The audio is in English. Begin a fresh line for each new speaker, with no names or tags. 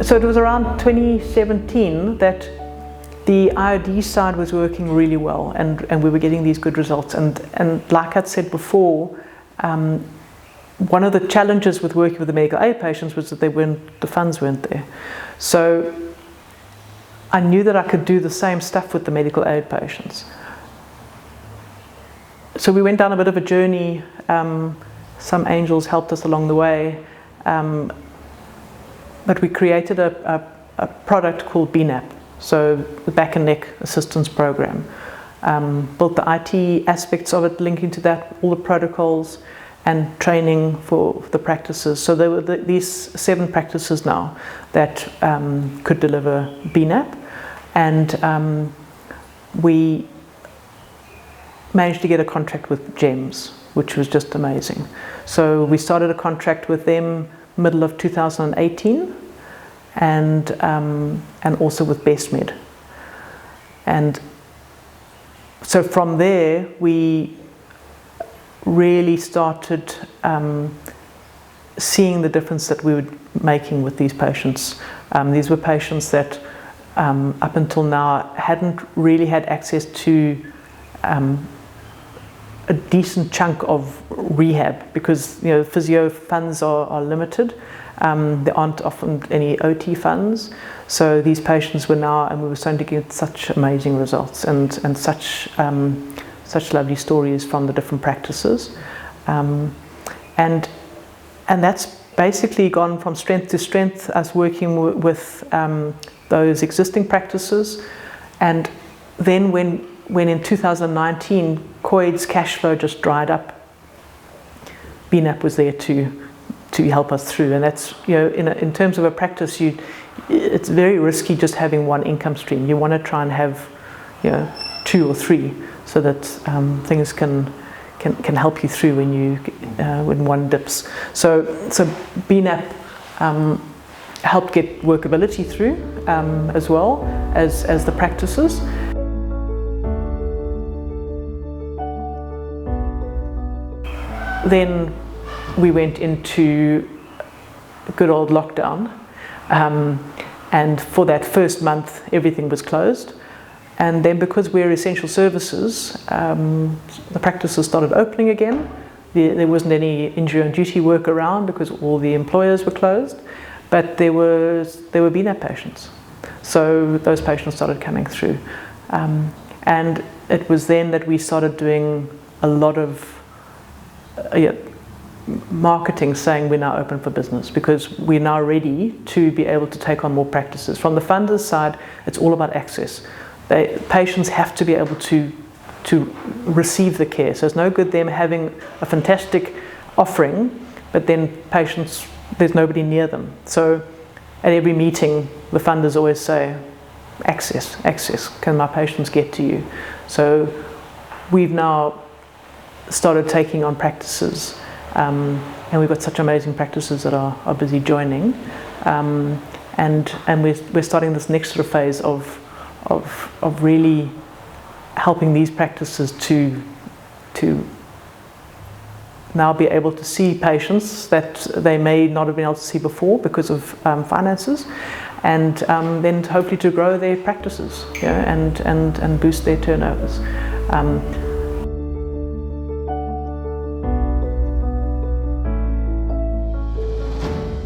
So it was around 2017 that the IOD side was working really well, and we were getting these good results. And like I'd said before, one of the challenges with working with the medical aid patients was that the funds weren't there. So I knew that I could do the same stuff with the medical aid patients. So we went down a bit of a journey. Some angels helped us along the way. But we created a product called BNAP, so the Back and Neck Assistance Program. Built the IT aspects of it, linking to that, all the protocols and training for the practices. So there were these 7 practices now that could deliver BNAP, and we managed to get a contract with GEMS, which was just amazing. So we started a contract with them middle of 2018, and also with BestMed. And so from there, we really started seeing the difference that we were making with these patients. These were patients that up until now hadn't really had access to a decent chunk of rehab, because physio funds are limited. There aren't often any OT funds, so these patients were now, and we were starting to get such amazing results and such lovely stories from the different practices, and that's basically gone from strength to strength, us working with those existing practices. And then when in 2019 COID's cash flow just dried up, BNAP was there to help us through. And that's, in terms of a practice, it's very risky just having one income stream. You want to try and have 2 or 3, so that things can help you through when one dips. So BNAP helped get workability through, as well as the practices. Then we went into good old lockdown, and for that first month everything was closed. And then, because we're essential services, the practices started opening again. There wasn't any injury on duty work around because all the employers were closed, but there were BNAP patients. So those patients started coming through, and it was then that we started doing a lot of marketing, saying we're now open for business, because we're now ready to be able to take on more practices. From the funders' side, it's all about access. Patients have to be able to receive the care. So it's no good them having a fantastic offering, but then patients, there's nobody near them. So at every meeting, the funders always say, access, can my patients get to you? So we've now started taking on practices, and we've got such amazing practices that are busy joining, and we're starting this next sort of phase of really helping these practices to now be able to see patients that they may not have been able to see before because of finances, and then hopefully to grow their practices, and boost their turnovers.